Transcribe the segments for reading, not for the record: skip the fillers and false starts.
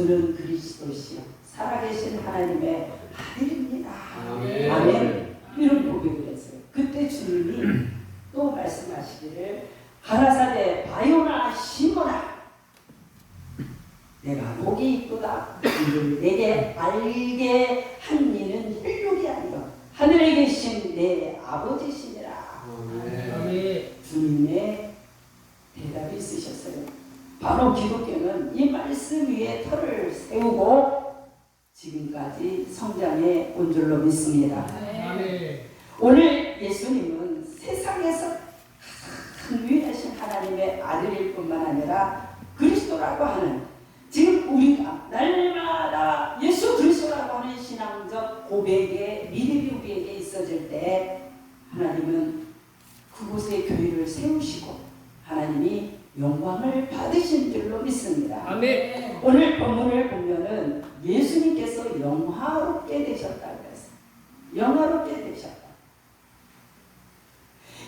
주는 그리스도시요 살아계신 하나님의 아들입니다. 아멘. 아멘. 이런 고백을 했어요. 그때 주님이 또 말씀하시기를 가라사대 바요나 시모나 내가 복이 있도다. 이를 내게 알게 한 이는 혈육이 아니라 하늘에 계신 내 아버지시니라. 아멘. 주님의 대답이 있으셨어요. 바로 기독교는 이 말씀 위에 터를 세우고 지금까지 성장해 온 줄로 믿습니다. 아멘. 오늘 예수님은 세상에서 가장 유일하신 하나님의 아들일 뿐만 아니라 그리스도라고 하는, 지금 우리가 날마다 예수 그리스도라고 하는 신앙적 고백의 믿음이 우리에게 있어질 때 하나님은 그곳에 교회를 세우시고 하나님이 영광을 받으신 줄로 믿습니다. 아멘. 오늘 본문을 보면은 예수님께서 영화롭게 되셨다고 했어요. 영화롭게 되셨다.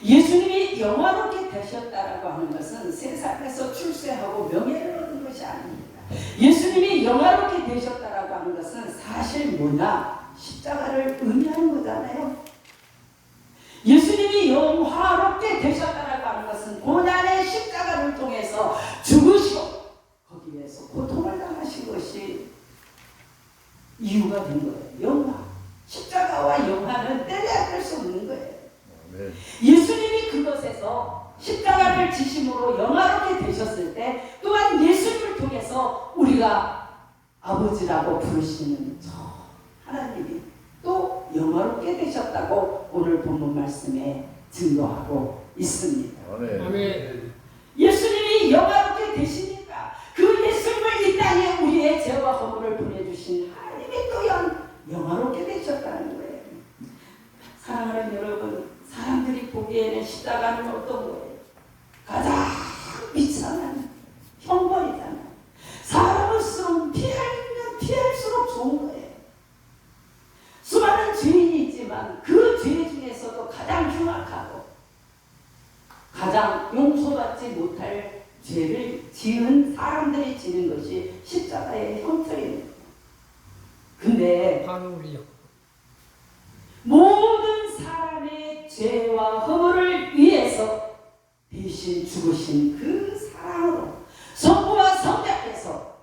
예수님이 영화롭게 되셨다라고 하는 것은 세상에서 출세하고 명예를 얻은 것이 아닙니다. 예수님이 영화롭게 되셨다라고 하는 것은 사실 뭐냐? 십자가를 의미하는 거잖아요. 예수님이 영화롭게 되셨다라고 하는 것은 고난의 십자가를 통해서 죽으시고 거기에서 고통을 당하신 것이 이유가 된 거예요. 영화. 십자가와 영화는 떼려야 할 수 없는 거예요. 예수님이 그것에서 십자가를 지심으로 영화롭게 되셨을 때 또한 예수님을 통해서 우리가 아버지라고 부르시는 저 하나님이 또 영화롭게 되셨다고 오늘 본문 말씀에 증거하고 있습니다. 아멘. 예수님이 영화롭게 되시니까 그 예수님을 이 땅에 우리의 죄와 허물을 보내주신 하나님이 또 영화롭게 되셨다는 거예요. 사랑하는 여러분, 사람들이 보기에는 십자가는 어떤 거예요? 가장 비참한 형벌이잖아요. 사람으로서는 피할수록 좋은 거예요. 수많은 죄인이 있지만 그 죄 중에서도 가장 흉악하고 가장 용서받지 못할 죄를 지은 사람들이 지는 것이 십자가의 형벌입니다. 근데 바로 우리요. 모든 사람의 죄와 허물을 위해서 대신 죽으신 그 사랑으로 성부와 성자께서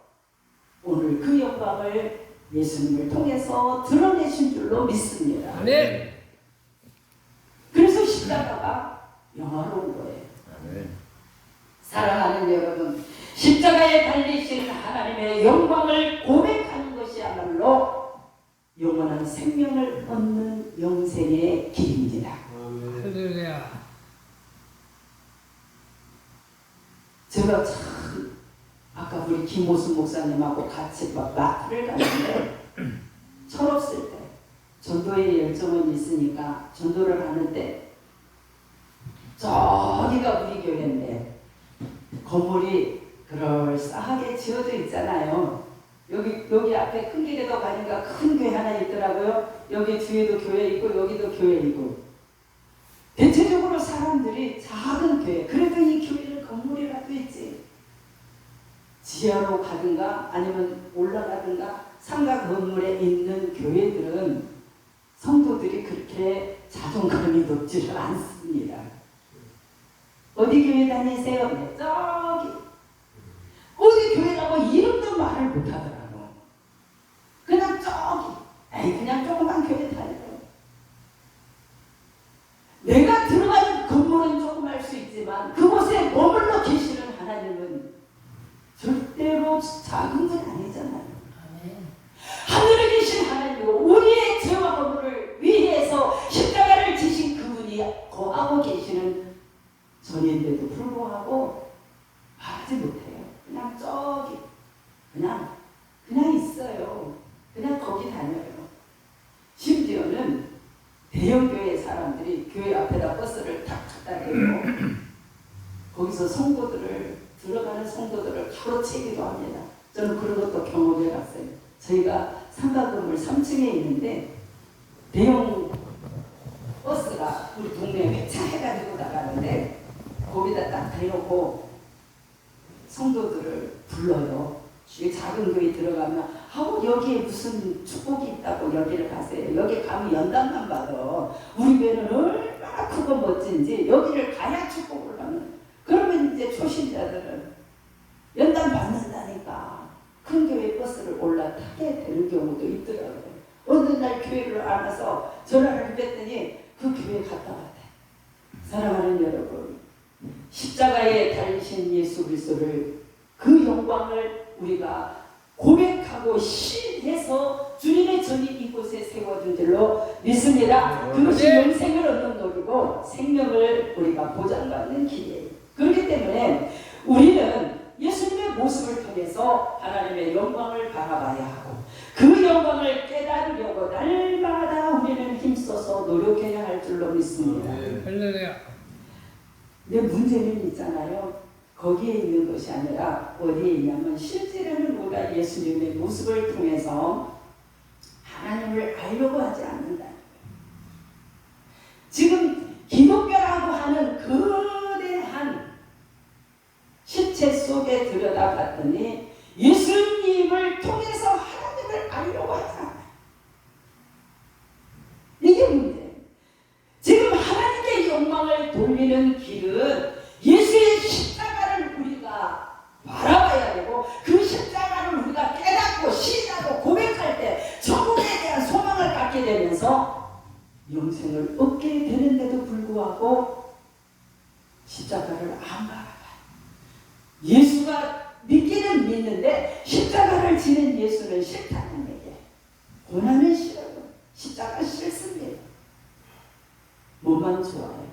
오늘 그 영광을 예수님을 통해서 드러내신 줄로 믿습니다. 아멘. 그래서 십자가가 영화로운 거예요. 사랑하는 여러분, 십자가에 달리신 하나님의 영광을 고백하는 것이야말로 영원한 생명을 얻는 영생의 길입니다. 할렐루야. 제가 참 아까 우리 김호순 목사님하고 같이 마트를 갔는데 철없을 때 전도의 열정은 있으니까 전도를 하는데 저기가 우리 교회인데 건물이 그럴싸하게 지어져 있잖아요. 여기 앞에 큰 길에도 가니까 큰 교회 하나 있더라고요. 여기 뒤에도 교회 있고 여기도 교회 있고. 대체적으로 사람들이 작은 교회, 그래도 이 교회는 건물이라도 있지. 지하로 가든가 아니면 올라가든가 상가 건물에 있는 교회들은 성도들이 그렇게 자존감이 높지를 않습니다. 어디 교회 다니세요? 네, 저기. 어디 교회라고 이름도 말을 못하더라고. 그냥 저기. 에이, 그냥 조그만 교회 다녀요. 내가 들어가는 건물은 조그말 수 있지만 그곳에 머물러 계시는 하나님은 절대로 작은 건 아니잖아요. 하늘에 계신 하나님이고 우리의 죄와 허물을 위해서 십자가를 지신 그분이 거하고 계시는 전인데도 불구하고 말하지 못해요. 그냥 저기 그냥 있어요. 그냥 거기 다녀요. 심지어는 대형교회 사람들이 교회 앞에다 버스를 탁 갖다 대고 거기서 들어가는 성도들을 가로채기도 합니다. 저는 그런 것도 경험해 봤어요. 저희가 상가 건물 3층에 있는데 대형 버스가 우리 동네에 회차해가지고 나가는데 거기다 딱 대놓고 성도들을 불러요. 이 작은 교회 들어가면 아우 여기에 무슨 축복이 있다고 여기를 가세요. 여기 가면 연단만 받아. 우리 교회는 얼마나 크고 멋진지 여기를 가야 축복을 받는. 그러면 이제 초신자들은 연단 받는다니까 큰 교회 버스를 올라타게 되는 경우도 있더라고요. 어느 날 교회를 안 와서 전화를 했더니 그 교회 갔다 왔대. 사랑하는 여러분, 십자가에 달리신 예수 그리스도를 그 영광을 우리가 고백하고 신해서 주님의 전이 이곳에 세워준 줄로 믿습니다. 그것이 영생을 얻는 도리고 생명을 우리가 보장받는 길이에요. 그렇기 때문에 우리는 예수님의 모습을 통해서 하나님의 영광을 바라봐야 하고 그 영광을 깨달으려고 날마다 우리는 힘써서 노력해야 할 줄로 믿습니다. 할렐루야. 근데 문제는 있잖아요. 거기에 있는 것이 아니라 어디에 있냐면 실제로는 우리가 예수님의 모습을 통해서 하나님을 알려고 하지 않는다. 지금 기독교라고 하는 거대한 실체 속에 들여다봤더니 예수님을 통해서 하나님을 알려고 하지 않아요. 이게 문제예요. 지금 하나님의 영광을 돌리는 길은 예수의 십자가를 우리가 바라봐야 되고 그 십자가를 우리가 깨닫고 신하고 고백할 때 천국에 대한 소망을 갖게 되면서 영생을 얻게 되는데도 불구하고 십자가를 안 바라봐요. 예수가 믿기는 믿는데 십자가를 지는 예수는 싫다는 얘기예요. 고난은 싫어요. 십자가 싫습니다. 뭐만 좋아요?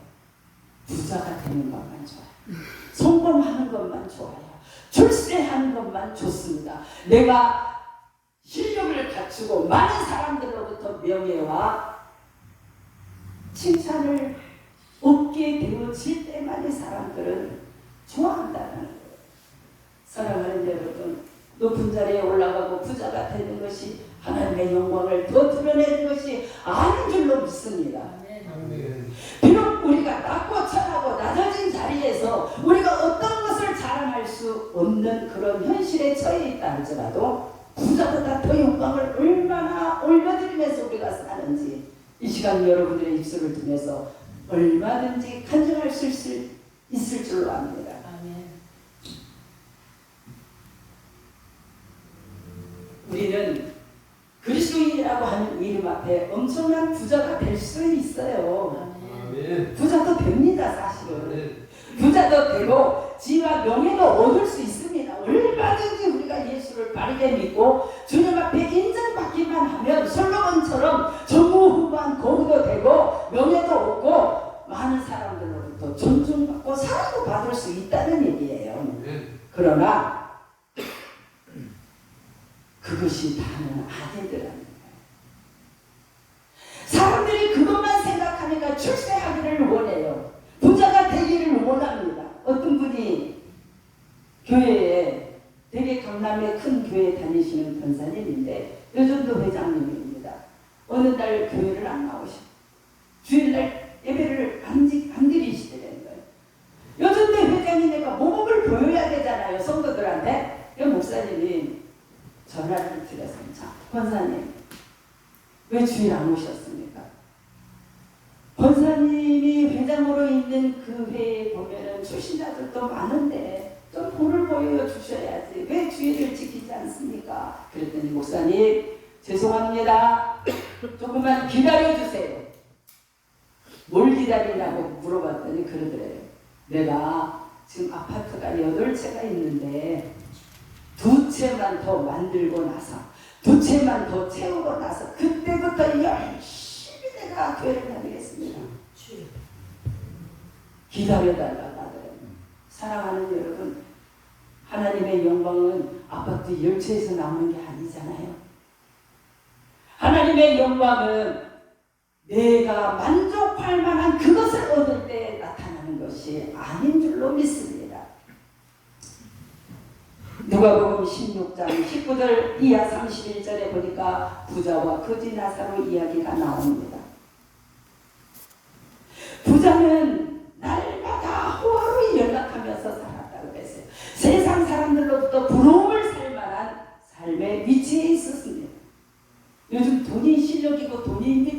부자가 되는 것만 좋아요. 성공하는 것만 좋아요. 출세하는 것만 좋습니다. 내가 실력을 갖추고 많은 사람들로부터 명예와 칭찬을 얻게 되어질 때만의 사람들은 좋아한다는 거예요. 사랑하는 여러분, 높은 자리에 올라가고 부자가 되는 것이 하나님의 영광을 더 드러내는 것이 아닌 줄로 믿습니다. 비록 우리가 낮고 천하고 낮아진 자리에서 우리가 어떤 것을 자랑할 수 없는 그런 현실에 처해 있다 할지라도 부자보다 더 영광을 얼마나 올려드리면서 우리가 사는지 이 시간 여러분들의 입술을 통해서 얼마든지 간증할 수 있을 줄로 압니다. 우리는 그리스도인이라고 하는 이름 앞에 엄청난 부자가 될 수 있어요. 부자도 됩니다. 사실은 부자도 되고 지위와 명예도 얻을 수 있습니다. 얼마든지 우리가 예수를 바르게 믿고 주님 앞에 인정받기만 하면 솔로몬처럼 전무후무한 거구도 되고 명예도 얻고 많은 사람들로부터 존중받고 사랑도 받을 수 있다는 얘기예요. 그러나 그것이 다는 아니더라는 거예요. 사람들이 그것만 생각하니까 출세하기를 원해요. 부자가 되기를 원합니다. 어떤 분이 교회에 되게 강남의 큰 교회에 다니시는 권사님인데 요즘도 회장님입니다. 어느 날 교회를 안 나오시고 주일날 예배를 안 드리시더라는 거예요. 요즘도 회장이니까 모범을 보여야 되잖아요. 성도들한테. 그 목사님이 전화를 드렸습니다. 권사님, 왜 주일 안 오셨습니까? 권사님이 회장으로 있는 그 회에 보면은 출신자들도 많은데 좀 본을 보여주셔야지. 왜 주일을 지키지 않습니까? 그랬더니 목사님, 죄송합니다. 조금만 기다려주세요. 뭘 기다리냐고 물어봤더니 그러더래요. 내가 지금 아파트가 8채가 있는데 2채만 더 만들고 나서 2채만 더 채우고 나서 그때부터 열심히 내가 교회를 다니겠습니다. 기다려달라고 하더라고요. 사랑하는 여러분, 하나님의 영광은 아파트 10채에서 나오는 게 아니잖아요. 하나님의 영광은 내가 만족할 만한 그것을 얻을 때 나타나는 것이 아닌 줄로 믿습니다. 누가복음 16장 19절 이하 31절에 보니까 부자와 거지 나사로 이야기가 나옵니다. 부자는 날마다 호화로이 연락하면서 살았다고 했어요. 세상 사람들로부터 부러움을 살 만한 삶의 위치에 있었습니다. 요즘 돈이 실력이고 돈이 힘이더라고요.